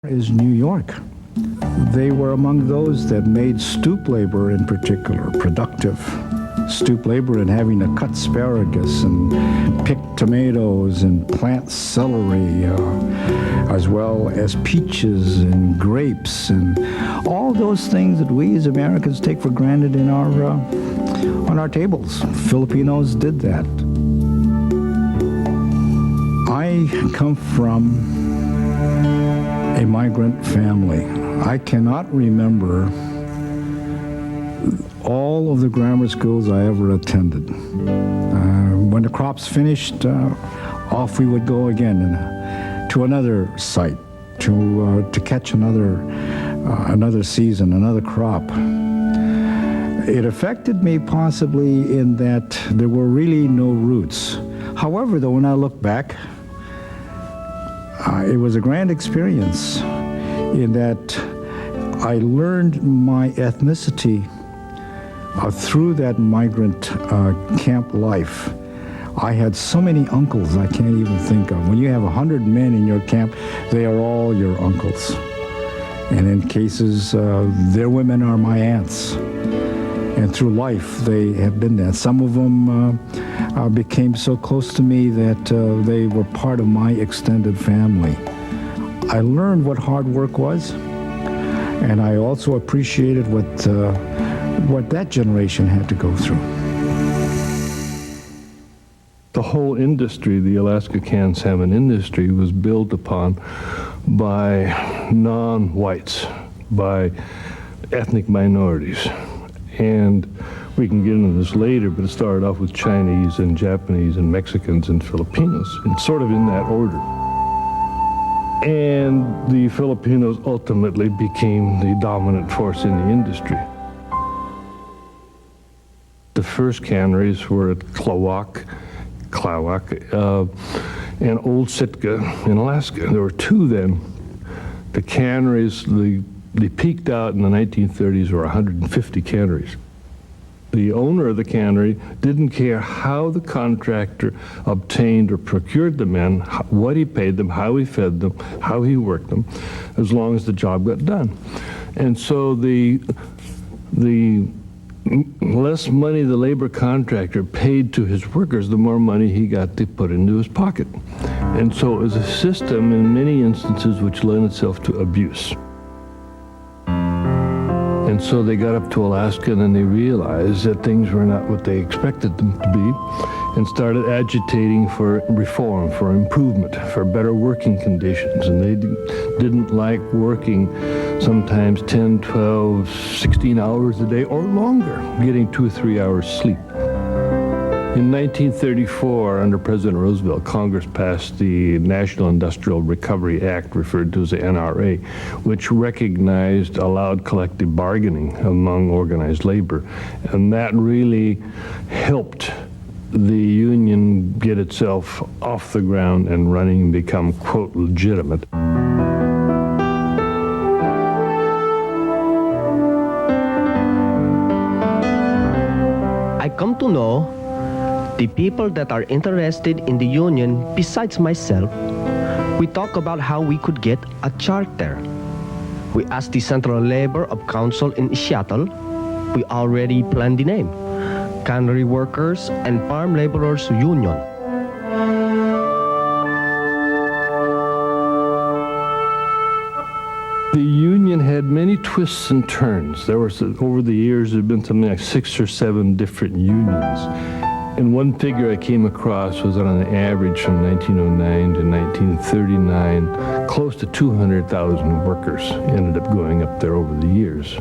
is New York. They were among those that made stoop labor in particular productive. Stoop labor in having to cut asparagus and pick tomatoes and plant celery, as well as peaches and grapes and all those things that we as Americans take for granted in on our tables. Filipinos did that. I come from a migrant family. I cannot remember all of the grammar schools I ever attended. When the crops finished, off we would go again to another site to catch another season, another crop. It affected me possibly in that there were really no roots. However, though, when I look back, it was a grand experience in that I learned my ethnicity through that migrant camp life. I had so many uncles I can't even think of. When you have 100 men in your camp, they are all your uncles. And in cases, their women are my aunts. And through life, they have been that. Some of them became so close to me that they were part of my extended family. I learned what hard work was, and I also appreciated what that generation had to go through. The whole industry, the Alaska canned salmon industry, was built upon by non-whites, by ethnic minorities. And we can get into this later, but it started off with Chinese and Japanese and Mexicans and Filipinos, and sort of in that order. And the Filipinos ultimately became the dominant force in the industry. The first canneries were at Klawak, and Old Sitka in Alaska. There were two then. The canneries, they peaked out in the 1930s, were 150 canneries. The owner of the cannery didn't care how the contractor obtained or procured the men, what he paid them, how he fed them, how he worked them, as long as the job got done. And so the less money the labor contractor paid to his workers, the more money he got to put into his pocket. And so it was a system in many instances which lent itself to abuse. And so they got up to Alaska and then they realized that things were not what they expected them to be and started agitating for reform, for improvement, for better working conditions. And they didn't like working sometimes 10, 12, 16 hours a day or longer, getting 2 or 3 hours sleep. In 1934, under President Roosevelt, Congress passed the National Industrial Recovery Act, referred to as the NRA, which recognized, allowed collective bargaining among organized labor. And that really helped the union get itself off the ground and running and become, quote, legitimate. I come to know the people that are interested in the union besides myself. We talk about how we could get a charter. We asked the Central Labor of Council in Seattle. We already planned the name, Cannery Workers and Farm Laborers Union. The union had many twists and turns. There was, over the years, there had been something like 6 or 7 different unions. And one figure I came across was that on the average from 1909 to 1939, close to 200,000 workers ended up going up there over the years.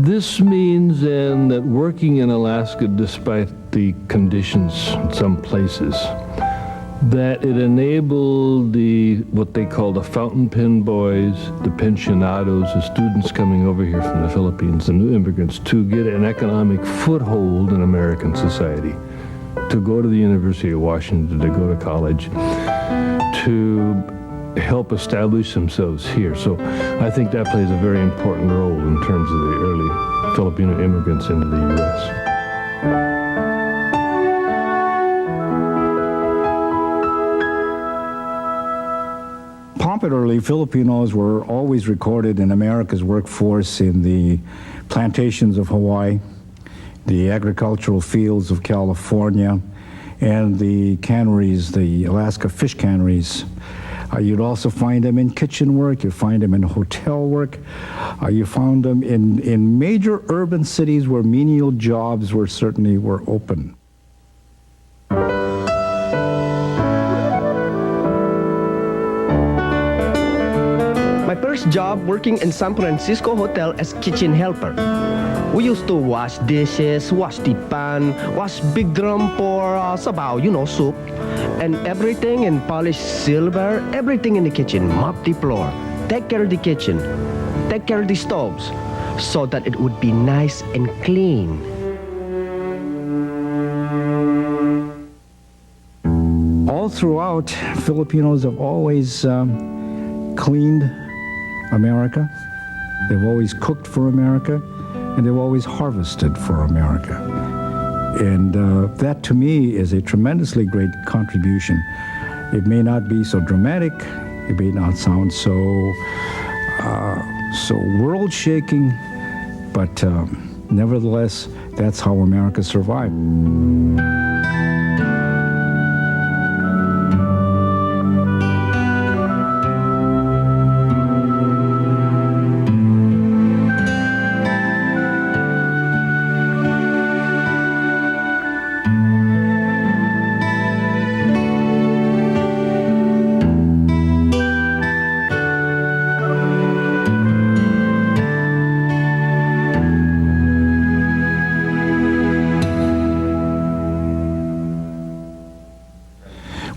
This means then that working in Alaska, despite the conditions in some places, that it enabled what they call the fountain pen boys, the pensionados, the students coming over here from the Philippines, the new immigrants, to get an economic foothold in American society, to go to the University of Washington, to go to college, to help establish themselves here. So I think that plays a very important role in terms of the early Filipino immigrants into the U.S. Popularly, Filipinos were always recorded in America's workforce in the plantations of Hawaii, the agricultural fields of California, and the canneries, the Alaska fish canneries. You'd also find them in kitchen work, you'd find them in hotel work, you found them in major urban cities where menial jobs were open. My first job working in San Francisco hotel as kitchen helper. We used to wash dishes, wash the pan, wash big drum for sabaw, soup, and everything in polished silver, everything in the kitchen, mop the floor, take care of the kitchen, take care of the stoves, so that it would be nice and clean. All throughout, Filipinos have always cleaned America, they've always cooked for America, and they've always harvested for America. And that, to me, is a tremendously great contribution. It may not be so dramatic, it may not sound so world-shaking, but nevertheless, that's how America survived.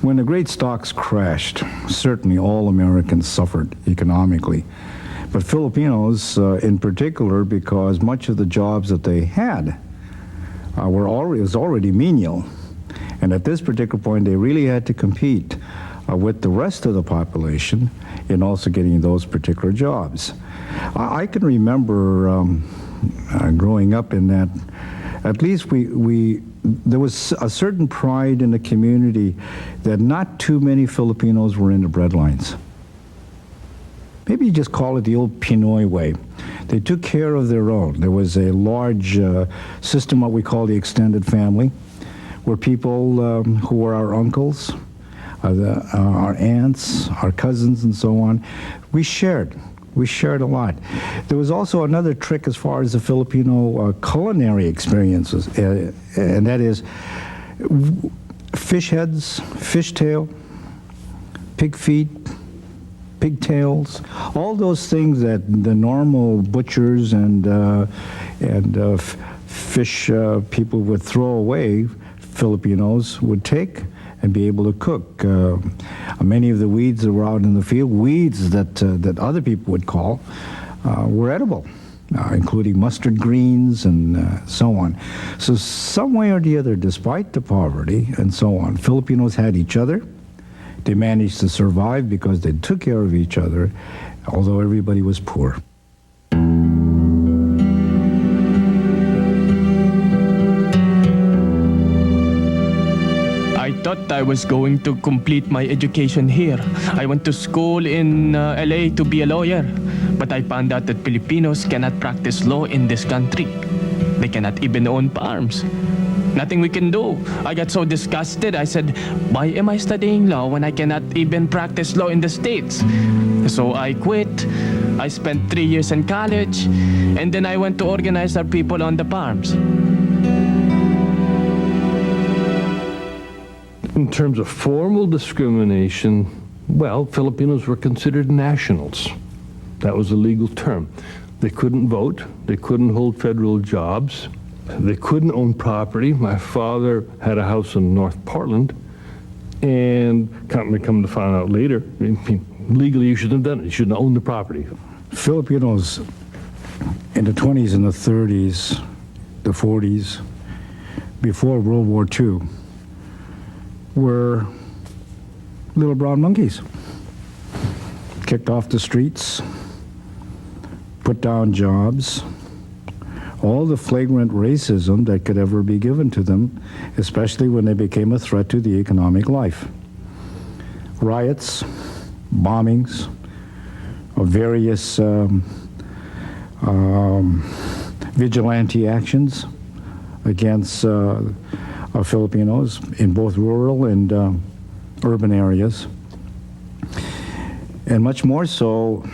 When the great stocks crashed, certainly all Americans suffered economically, but Filipinos in particular, because much of the jobs that they had was already menial, and at this particular point they really had to compete with the rest of the population in also getting those particular jobs. I can remember growing up in that, at least there was a certain pride in the community that not too many Filipinos were in the breadlines. Maybe you just call it the old Pinoy way. They took care of their own. There was a large system, what we call the extended family, where people who were our uncles, our aunts, our cousins, and so on, we shared. We shared a lot. There was also another trick as far as the Filipino culinary experiences, and that is fish heads, fish tail, pig feet, pigtails, all those things that the normal butchers and fish people would throw away, Filipinos would take and be able to cook. Many of the weeds that were out in the field, weeds that other people would call, were edible, including mustard greens and so on. So some way or the other, despite the poverty and so on, Filipinos had each other. They managed to survive because they took care of each other, although everybody was poor. I thought I was going to complete my education here. I went to school in LA to be a lawyer, but I found out that Filipinos cannot practice law in this country. They cannot even own farms. Nothing we can do. I got so disgusted. I said, why am I studying law when I cannot even practice law in the States? So I quit. I spent 3 years in college, and then I went to organize our people on the farms. In terms of formal discrimination, well, Filipinos were considered nationals. That was a legal term. They couldn't vote. They couldn't hold federal jobs. They couldn't own property. My father had a house in North Portland, and come to find out later, legally you shouldn't have done it. You shouldn't have owned the property. Filipinos in the 20s and the 30s, the 40s, before World War II, were little brown monkeys. Kicked off the streets, put down jobs, all the flagrant racism that could ever be given to them, especially when they became a threat to the economic life. Riots, bombings of various vigilante actions against Filipinos in both rural and urban areas. And much more so,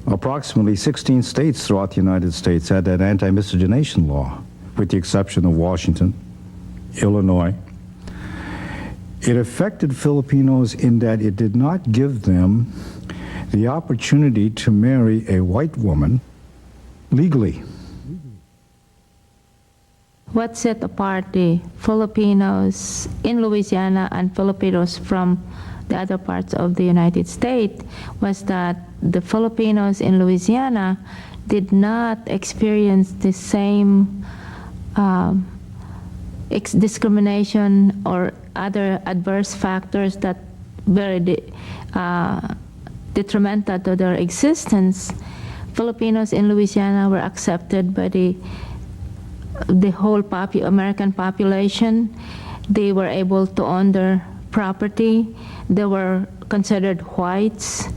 approximately 16 states throughout the United States had that anti-miscegenation law, with the exception of Washington, Illinois. It affected Filipinos in that it did not give them the opportunity to marry a white woman legally. What set apart the Filipinos in Louisiana and Filipinos from the other parts of the United States was that the Filipinos in Louisiana did not experience the same discrimination or other adverse factors that very detrimental to their existence. Filipinos in Louisiana were accepted by the whole American population. They were able to own their property. They were considered whites,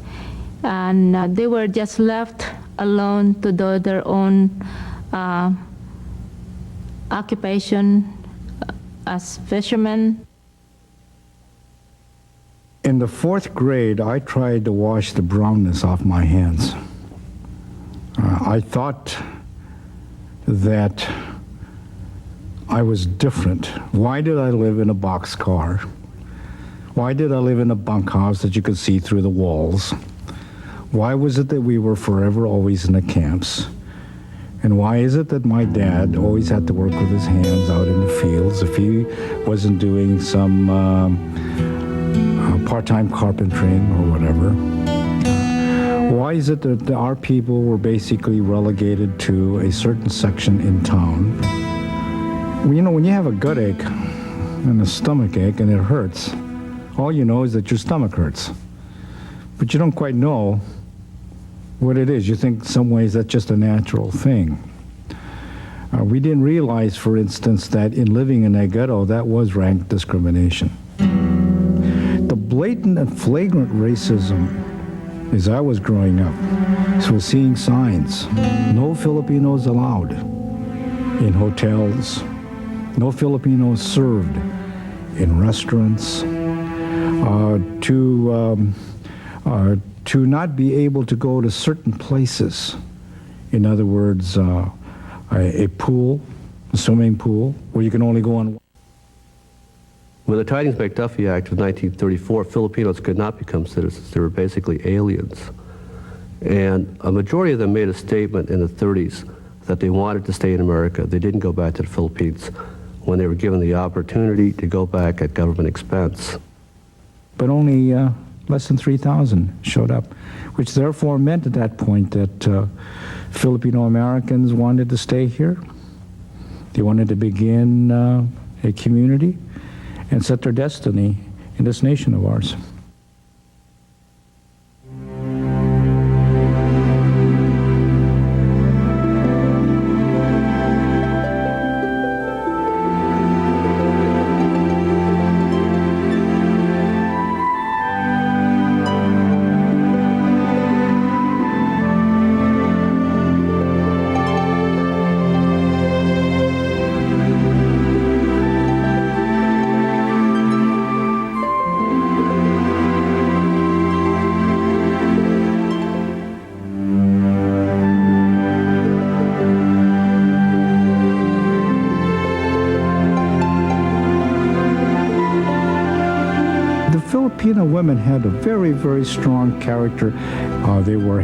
and they were just left alone to do their own occupation as fishermen. In the 4th grade, I tried to wash the brownness off my hands. I thought that I was different. Why did I live in a boxcar? Why did I live in a bunkhouse that you could see through the walls? Why was it that we were forever always in the camps? And why is it that my dad always had to work with his hands out in the fields if he wasn't doing some part-time carpentering or whatever? Why is it that our people were basically relegated to a certain section in town? Well, you know, when you have a gut ache and a stomach ache and it hurts, all you know is that your stomach hurts. But you don't quite know what it is. You think in some ways that's just a natural thing. We didn't realize, for instance, that in living in a ghetto, that was rank discrimination. The blatant and flagrant racism as I was growing up was seeing signs, no Filipinos allowed in hotels, no Filipinos served in restaurants, to not be able to go to certain places. In other words, a pool, a swimming pool, where you can only go on. With the Tidings-McDuffie Act of 1934, Filipinos could not become citizens. They were basically aliens. And a majority of them made a statement in the 30s that they wanted to stay in America. They didn't go back to the Philippines when they were given the opportunity to go back at government expense. But only less than 3,000 showed up, which therefore meant at that point that Filipino Americans wanted to stay here. They wanted to begin a community and set their destiny in this nation of ours. Filipino women had a very, very strong character. They were